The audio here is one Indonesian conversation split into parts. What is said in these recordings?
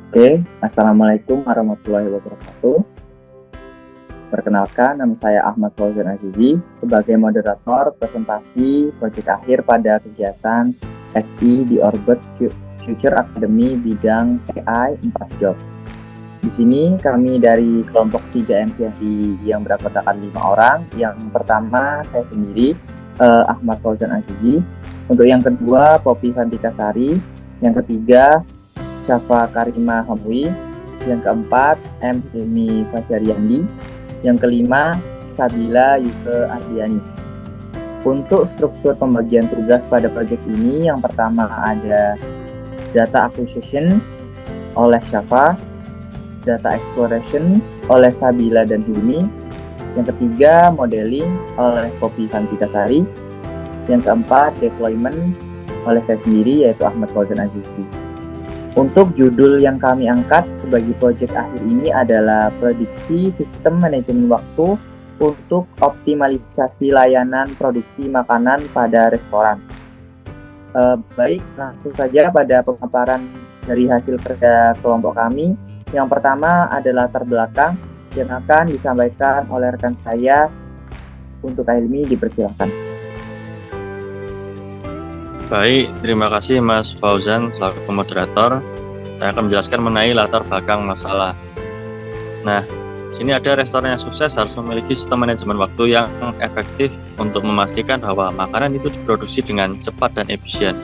Oke, Assalamualaikum warahmatullahi wabarakatuh. Perkenalkan, nama saya Ahmad Fauzan Azizi sebagai moderator presentasi proyek akhir pada kegiatan SI di Orbit Future Academy bidang AI 4 Jobs. Di sini kami dari kelompok 3 MCFI yang beranggotakan 5 orang. Yang pertama saya sendiri, Ahmad Fauzan Azizi. Untuk yang kedua, Poppy Fantika Sari. Yang ketiga, Syafa Karima Hamwi. Yang keempat, M. Hilmi Fajariandi. Yang kelima, Sabila Yuke Ardiani. Untuk struktur pembagian tugas pada proyek ini, yang pertama ada data acquisition oleh Syafa, data exploration oleh Sabila dan Hilmi. Yang ketiga, modeling oleh Poppy Fantika Sari. Yang keempat, deployment oleh saya sendiri yaitu Ahmad Fauzan Azizi. Untuk judul yang kami angkat sebagai proyek akhir ini adalah prediksi sistem manajemen waktu untuk optimalisasi layanan produksi makanan pada restoran. Baik, langsung saja pada pemaparan dari hasil kerja kelompok kami. Yang pertama adalah latar belakang yang akan disampaikan oleh rekan saya. Untuk Kak Hilmi, dipersilahkan. Baik, terima kasih Mas Fauzan selaku moderator. Saya akan menjelaskan mengenai latar belakang masalah. Nah, sini ada restoran yang sukses harus memiliki sistem manajemen waktu yang efektif untuk memastikan bahwa makanan itu diproduksi dengan cepat dan efisien.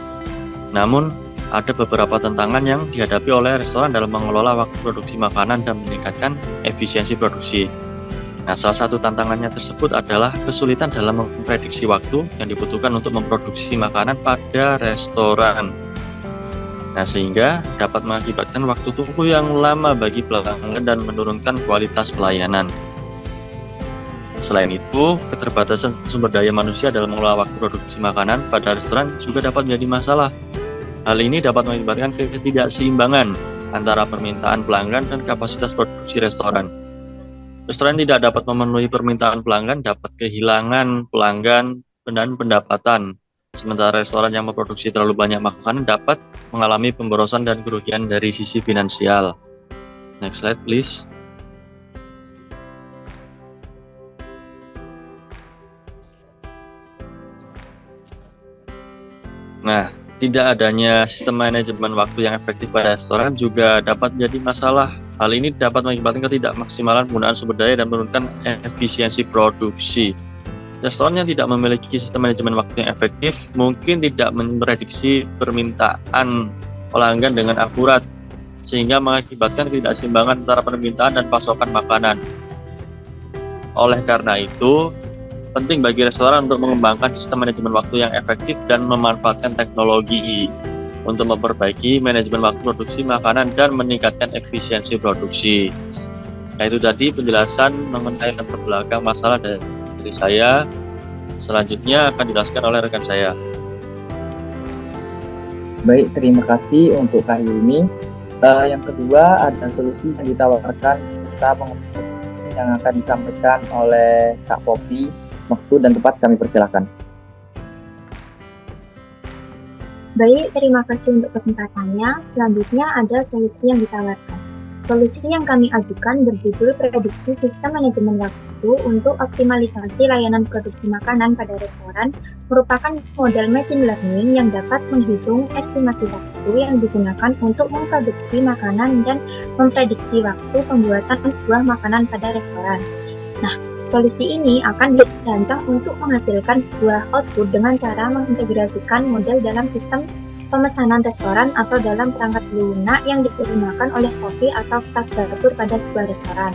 Namun, ada beberapa tantangan yang dihadapi oleh restoran dalam mengelola waktu produksi makanan dan meningkatkan efisiensi produksi. Nah, salah satu tantangannya tersebut adalah kesulitan dalam memprediksi waktu yang dibutuhkan untuk memproduksi makanan pada restoran. Nah, sehingga dapat mengakibatkan waktu tunggu yang lama bagi pelanggan dan menurunkan kualitas pelayanan. Selain itu, keterbatasan sumber daya manusia dalam mengelola waktu produksi makanan pada restoran juga dapat menjadi masalah. Hal ini dapat mengakibatkan ketidakseimbangan antara permintaan pelanggan dan kapasitas produksi restoran. Restoran tidak dapat memenuhi permintaan pelanggan dapat kehilangan pelanggan dan pendapatan. Sementara restoran yang memproduksi terlalu banyak makanan dapat mengalami pemborosan dan kerugian dari sisi finansial. Next slide please. Nah, tidak adanya sistem manajemen waktu yang efektif pada restoran juga dapat menjadi masalah. Hal ini dapat mengakibatkan ketidakmaksimalan penggunaan sumber daya dan menurunkan efisiensi produksi. Restoran yang tidak memiliki sistem manajemen waktu yang efektif mungkin tidak memprediksi permintaan pelanggan dengan akurat, sehingga mengakibatkan ketidakseimbangan antara permintaan dan pasokan makanan. Oleh karena itu, penting bagi restoran untuk mengembangkan sistem manajemen waktu yang efektif dan memanfaatkan teknologi untuk memperbaiki manajemen waktu produksi makanan dan meningkatkan efisiensi produksi. Nah, itu tadi penjelasan mengenai latar belakang masalah dari saya. Selanjutnya akan dijelaskan oleh rekan saya. Baik, terima kasih untuk Kak Hilmi. Yang kedua ada solusi yang ditawarkan serta pengumuman yang akan disampaikan oleh Kak Poppy. Waktu dan tempat kami persilakan. Baik, terima kasih untuk kesempatannya. Selanjutnya ada solusi yang ditawarkan. Solusi yang kami ajukan berjudul prediksi sistem manajemen waktu untuk optimalisasi layanan produksi makanan pada restoran, merupakan model machine learning yang dapat menghitung estimasi waktu yang digunakan untuk memproduksi makanan dan memprediksi waktu pembuatan sebuah makanan pada restoran. Nah, solusi ini akan dirancang untuk menghasilkan sebuah output dengan cara mengintegrasikan model dalam sistem pemesanan restoran atau dalam perangkat lunak yang digunakan oleh Poppy atau staf dapur pada sebuah restoran.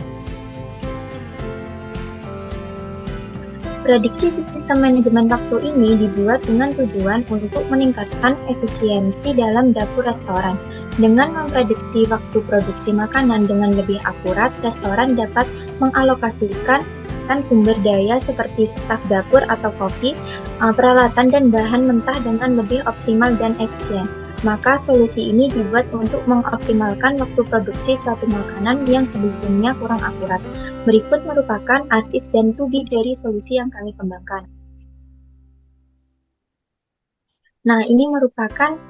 Prediksi sistem manajemen waktu ini dibuat dengan tujuan untuk meningkatkan efisiensi dalam dapur restoran. Dengan memprediksi waktu produksi makanan dengan lebih akurat, restoran dapat mengalokasikan sumber daya seperti staf dapur atau koki, peralatan dan bahan mentah dengan lebih optimal dan efisien. Maka solusi ini dibuat untuk mengoptimalkan waktu produksi suatu makanan yang sebelumnya kurang akurat. Berikut merupakan as is dan to be dari solusi yang kami kembangkan. Nah, ini merupakan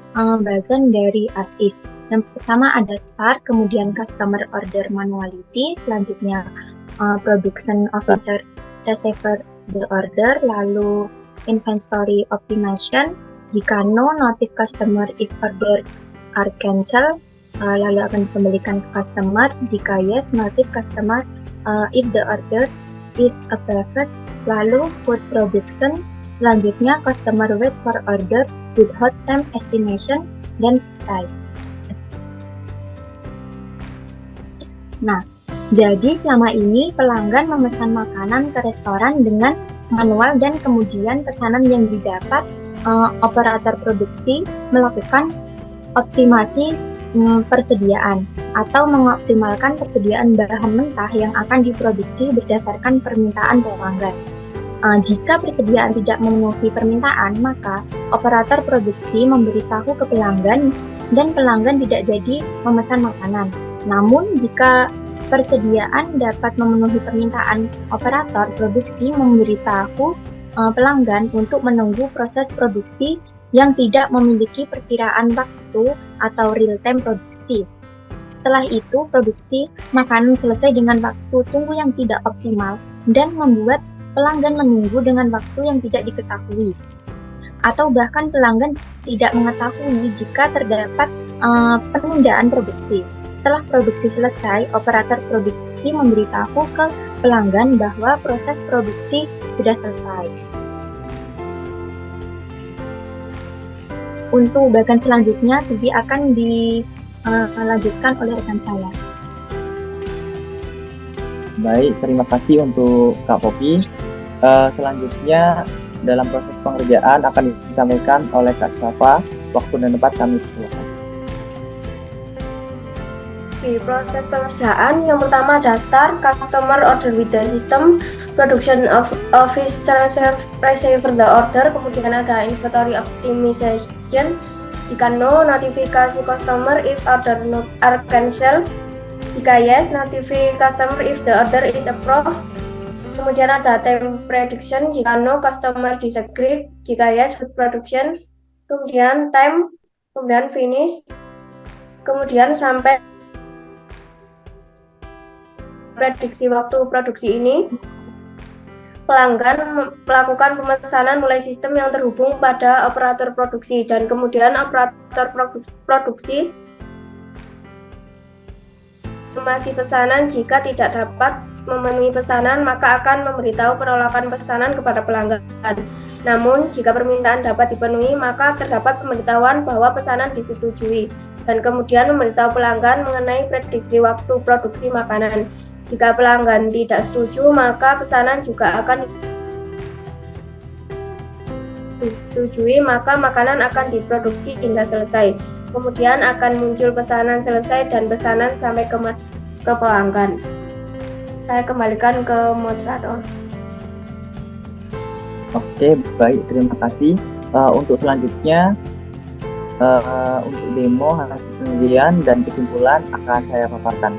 bagian dari as is. Yang pertama ada start, kemudian customer order manuality, selanjutnya production officer receiver the order, lalu inventory optimization. Jika no, notif customer if order are cancel, lalu akan dikembalikan ke customer. Jika yes, notif customer if the order is approved. Lalu food production, selanjutnya customer wait for order with hot time estimation, dan selesai. Nah, jadi selama ini pelanggan memesan makanan ke restoran dengan manual dan kemudian pesanan yang didapat operator produksi melakukan optimasi persediaan atau mengoptimalkan persediaan bahan mentah yang akan diproduksi berdasarkan permintaan pelanggan. Jika persediaan tidak memenuhi permintaan, maka operator produksi memberitahu ke pelanggan dan pelanggan tidak jadi memesan makanan. Namun, jika persediaan dapat memenuhi permintaan, operator produksi memberitahu pelanggan untuk menunggu proses produksi yang tidak memiliki perkiraan waktu atau real-time produksi. Setelah itu, produksi makanan selesai dengan waktu tunggu yang tidak optimal dan membuat pelanggan menunggu dengan waktu yang tidak diketahui. Atau bahkan pelanggan tidak mengetahui jika terdapat penundaan produksi. Setelah produksi selesai, operator produksi memberitahu ke pelanggan bahwa proses produksi sudah selesai. Untuk bagian selanjutnya, lebih akan dilanjutkan oleh rekan saya. Baik, terima kasih untuk Kak Popi. Selanjutnya dalam proses pengerjaan akan disampaikan oleh Kak Safa. Waktu dan tempat kami persilakan. Di proses pengerjaan yang pertama ada start, customer order with the system, production of office receiver the order, kemudian ada inventory optimization. Jika no, notifikasi customer if order not are cancel. Jika yes, notify customer if the order is approved. Kemudian ada time prediction. Jika no, customer disagree. Jika yes, food production. Kemudian time, kemudian finish. Kemudian sampai prediksi waktu produksi ini, pelanggan melakukan pemesanan mulai sistem yang terhubung pada operator produksi, dan kemudian operator produksi masih pesanan. Jika tidak dapat memenuhi pesanan, maka akan memberitahu penolakan pesanan kepada pelanggan. Namun, jika permintaan dapat dipenuhi, maka terdapat pemberitahuan bahwa pesanan disetujui, dan kemudian memberitahu pelanggan mengenai prediksi waktu produksi makanan. Jika pelanggan tidak setuju, maka pesanan juga akan disetujui, maka makanan akan diproduksi hingga selesai. Kemudian akan muncul pesanan selesai dan pesanan sampai ke pelanggan. Saya kembalikan ke moderator. Oke, baik, terima kasih. Untuk selanjutnya, untuk demo, hasil penelitian dan kesimpulan akan saya paparkan.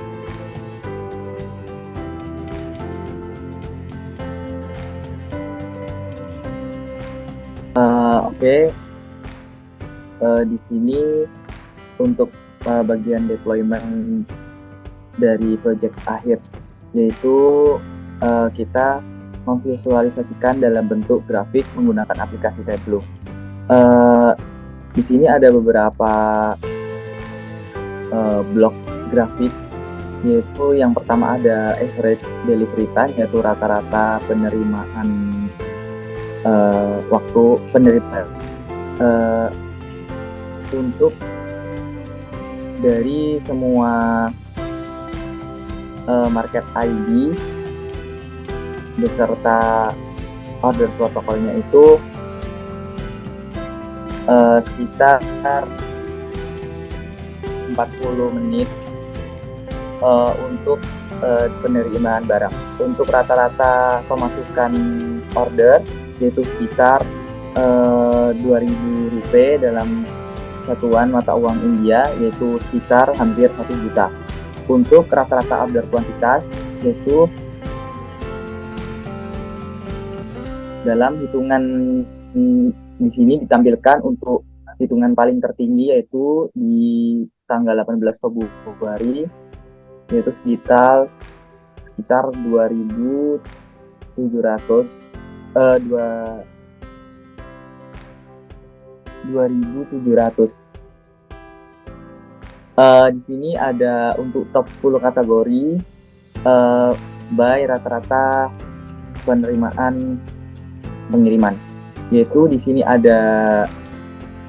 Oke, di sini untuk bagian deployment dari project akhir, yaitu kita memvisualisasikan dalam bentuk grafik menggunakan aplikasi Tableau. Di sini ada beberapa blok grafik, yaitu yang pertama ada average delivery time, yaitu rata-rata penerimaan waktu penerimaan untuk dari semua market ID beserta order protokolnya itu sekitar 40 menit untuk penerimaan barang. Untuk rata-rata pemasukan order yaitu sekitar 2.000 rupiah dalam satuan mata uang India, yaitu sekitar hampir 1 juta. Untuk rata-rata order kuantitas, yaitu dalam hitungan di sini ditampilkan untuk hitungan paling tertinggi, yaitu di tanggal 18 Februari, yaitu sekitar 2.700 Di sini ada untuk top 10 kategori by rata-rata penerimaan pengiriman, yaitu di sini ada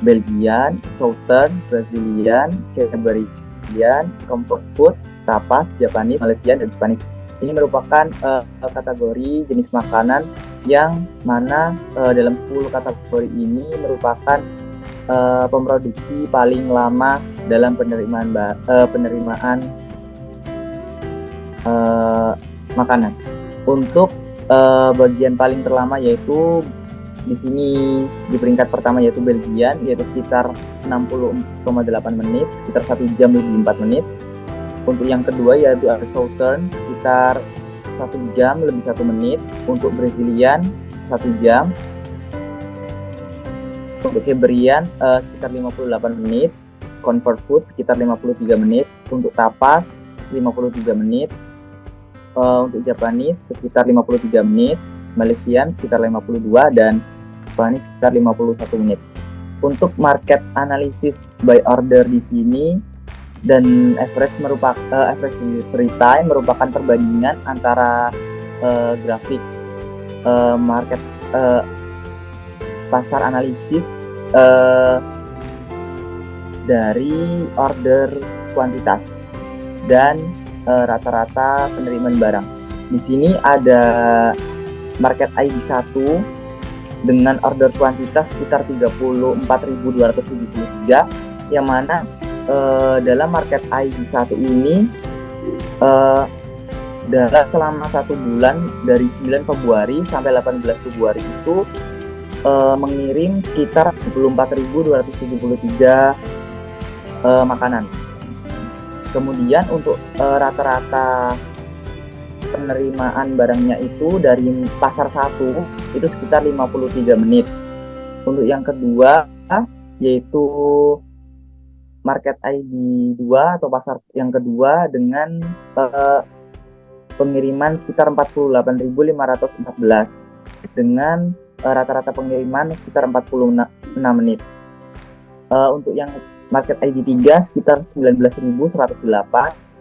Belgian, Southern, Brazilian, Caribbean, Comfort Food, Tapas, Japanese, Malaysian, dan Spanish. Ini merupakan kategori jenis makanan yang mana dalam 10 kategori ini merupakan pemroduksi paling lama dalam penerimaan makanan. Untuk bagian paling terlama yaitu di sini di peringkat pertama yaitu Belgian, yaitu sekitar 60,8 menit, sekitar 1 jam lebih 4 menit. Untuk yang kedua yaitu ada Southern, sekitar 1 jam lebih 1 menit. Untuk Brazilian 1 jam. Untuk Caribbean sekitar 58 menit. Comfort Food sekitar 53 menit. Untuk Tapas 53 menit. Untuk Japanese sekitar 53 menit. Malaysian sekitar 52 dan Spanish sekitar 51 menit. Untuk market analysis by order di sini dan average delivery time merupakan perbandingan antara grafik market pasar analisis dari order kuantitas dan rata-rata penerimaan barang. Di sini ada market ID 1 dengan order kuantitas sekitar 34.273, yang mana dalam market ID 1 ini dalam selama 1 bulan dari 9 Februari sampai 18 Februari itu mengirim sekitar 24.273 makanan. Kemudian untuk rata-rata penerimaan barangnya itu dari pasar 1 itu sekitar 53 menit. Untuk yang kedua yaitu market ID 2 atau pasar yang kedua dengan pengiriman sekitar 48.514 dengan rata-rata pengiriman sekitar 46 menit. Untuk yang market ID 3 sekitar 19.108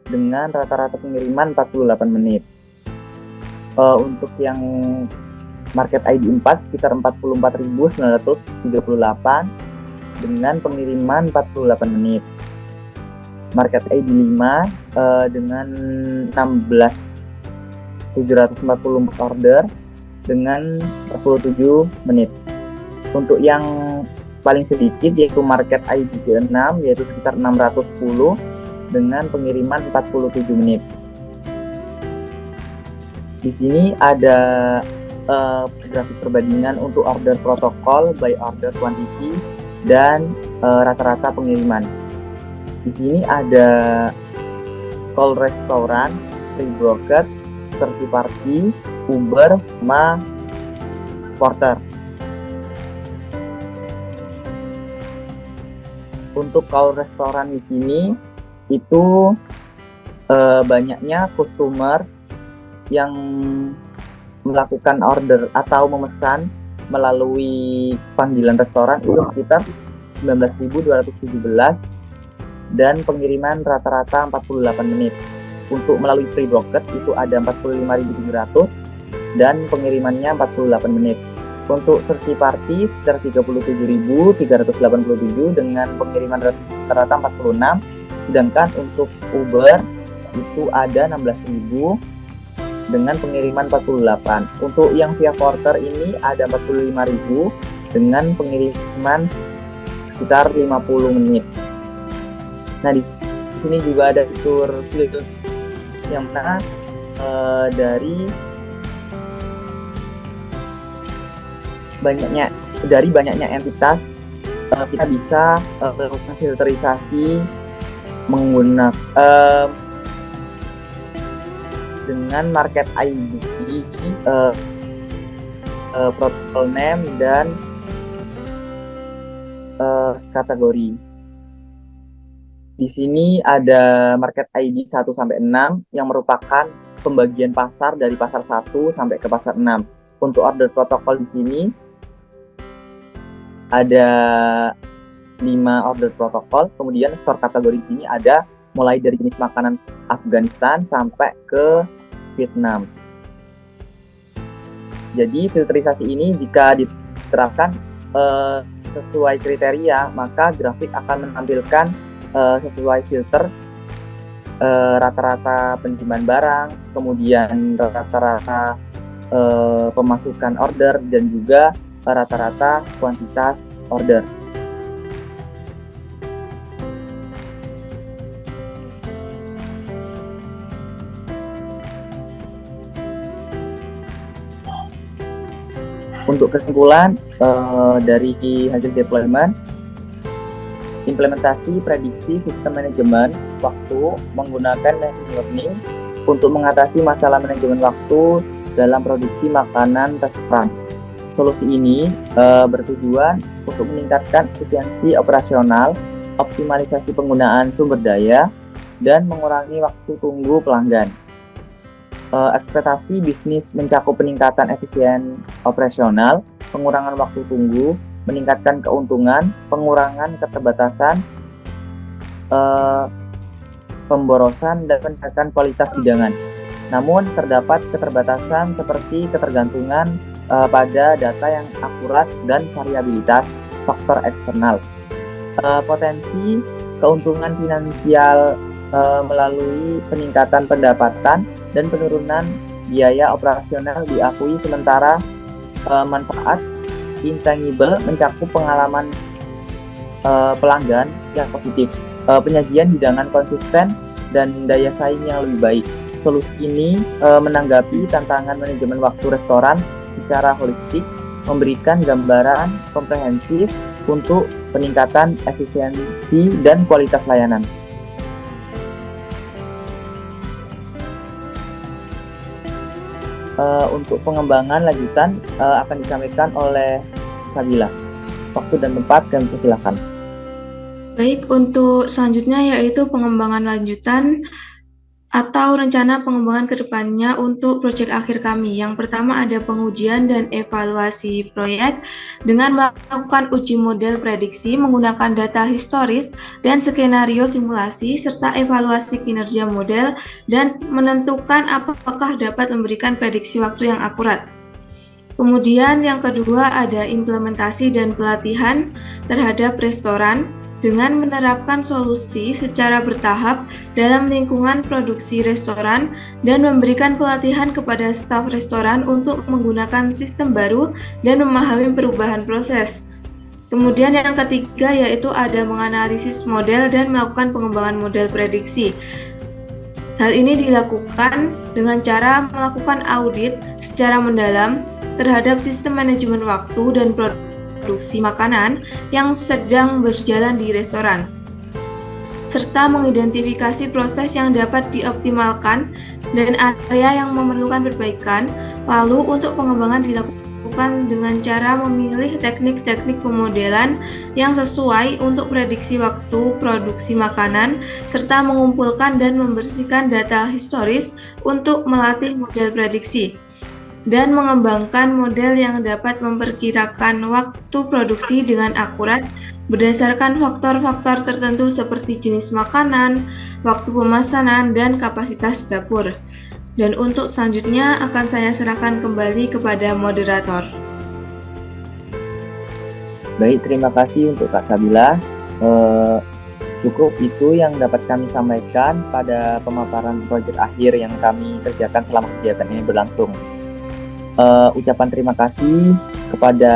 dengan rata-rata pengiriman 48 menit. Untuk yang market ID 4 sekitar 44.938 dengan pengiriman 48 menit. Market ID 5 dengan 16.740 order dengan 47 menit. Untuk yang paling sedikit yaitu market ID 6 yaitu sekitar 610 dengan pengiriman 47 menit. Di sini ada grafik perbandingan untuk order protokol by order quantity dan rata-rata pengiriman. Di sini ada call restoran, free broker, third party, Uber, sama porter. Untuk call restoran di sini itu banyaknya customer yang melakukan order atau memesan melalui panggilan restoran itu sekitar 19.217 dan pengiriman rata-rata 48 menit. Untuk melalui free broker itu ada 45.700 dan pengirimannya 48 menit. Untuk third party sekitar 37.387 dengan pengiriman rata-rata 46, sedangkan untuk Uber itu ada 16.000 dengan pengiriman 48. Untuk yang via porter ini ada 45.000 dengan pengiriman sekitar 50 menit. Nah, di sini juga ada fitur yang mana dari banyaknya entitas kita bisa melakukan filterisasi menggunakan dengan market ID, protocol name dan kategori. Di sini ada market ID 1 sampai 6 yang merupakan pembagian pasar dari pasar 1 sampai ke pasar 6. Untuk order protokol di sini ada 5 order protokol, kemudian store kategori di sini ada mulai dari jenis makanan Afghanistan sampai ke Vietnam. Jadi filterisasi ini jika diterapkan sesuai kriteria, maka grafik akan menampilkan sesuai filter rata-rata penerimaan barang, kemudian rata-rata pemasukan order, dan juga rata-rata kuantitas order. Untuk kesimpulan dari hasil deployment, implementasi prediksi sistem manajemen waktu menggunakan machine learning untuk mengatasi masalah manajemen waktu dalam produksi makanan restoran. Solusi ini bertujuan untuk meningkatkan efisiensi operasional, optimalisasi penggunaan sumber daya, dan mengurangi waktu tunggu pelanggan. Ekspektasi bisnis mencakup peningkatan efisien operasional, pengurangan waktu tunggu, meningkatkan keuntungan, pengurangan keterbatasan, pemborosan, dan peningkatan kualitas hidangan. Namun terdapat keterbatasan seperti ketergantungan pada data yang akurat dan variabilitas faktor eksternal. Potensi keuntungan finansial melalui peningkatan pendapatan dan penurunan biaya operasional diakui, sementara manfaat intangible mencakup pengalaman pelanggan yang positif, penyajian hidangan konsisten, dan daya saing yang lebih baik. Solusi ini menanggapi tantangan manajemen waktu restoran secara holistik, memberikan gambaran komprehensif untuk peningkatan efisiensi dan kualitas layanan. Untuk pengembangan lanjutan akan disampaikan oleh Sabila. Waktu dan tempat kami persilakan. Baik, untuk selanjutnya yaitu pengembangan lanjutan atau rencana pengembangan ke depannya untuk proyek akhir kami. Yang pertama ada pengujian dan evaluasi proyek dengan melakukan uji model prediksi menggunakan data historis dan skenario simulasi serta evaluasi kinerja model dan menentukan apakah dapat memberikan prediksi waktu yang akurat. Kemudian yang kedua ada implementasi dan pelatihan terhadap restoran dengan menerapkan solusi secara bertahap dalam lingkungan produksi restoran dan memberikan pelatihan kepada staf restoran untuk menggunakan sistem baru dan memahami perubahan proses. Kemudian yang ketiga yaitu ada menganalisis model dan melakukan pengembangan model prediksi. Hal ini dilakukan dengan cara melakukan audit secara mendalam terhadap sistem manajemen waktu dan produksi makanan yang sedang berjalan di restoran, serta mengidentifikasi proses yang dapat dioptimalkan dan area yang memerlukan perbaikan. Lalu untuk pengembangan dilakukan dengan cara memilih teknik-teknik pemodelan yang sesuai untuk prediksi waktu produksi makanan, serta mengumpulkan dan membersihkan data historis untuk melatih model prediksi dan mengembangkan model yang dapat memperkirakan waktu produksi dengan akurat berdasarkan faktor-faktor tertentu seperti jenis makanan, waktu pemesanan, dan kapasitas dapur. Dan untuk selanjutnya akan saya serahkan kembali kepada moderator. Baik, terima kasih untuk Kak Sabila. Cukup itu yang dapat kami sampaikan pada pemaparan proyek akhir yang kami kerjakan selama kegiatan ini berlangsung. Ucapan terima kasih kepada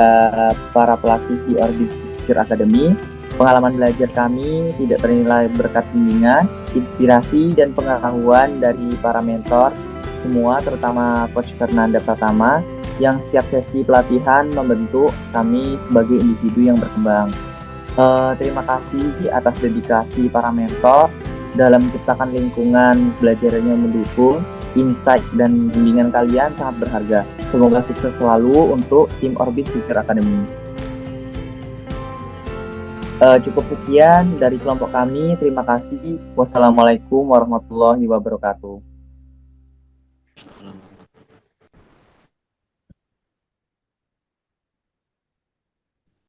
para pelatih di Orbit Future Academy. Pengalaman belajar kami tidak ternilai berkat bimbingan, inspirasi, dan pengetahuan dari para mentor semua, terutama Coach Fernanda Pratama, yang setiap sesi pelatihan membentuk kami sebagai individu yang berkembang. Terima kasih atas dedikasi para mentor dalam menciptakan lingkungan belajar yang mendukung. Insight dan bimbingan kalian sangat berharga. Semoga sukses selalu untuk tim Orbit Future Academy. Cukup sekian dari kelompok kami. Terima kasih. Wassalamualaikum warahmatullahi wabarakatuh.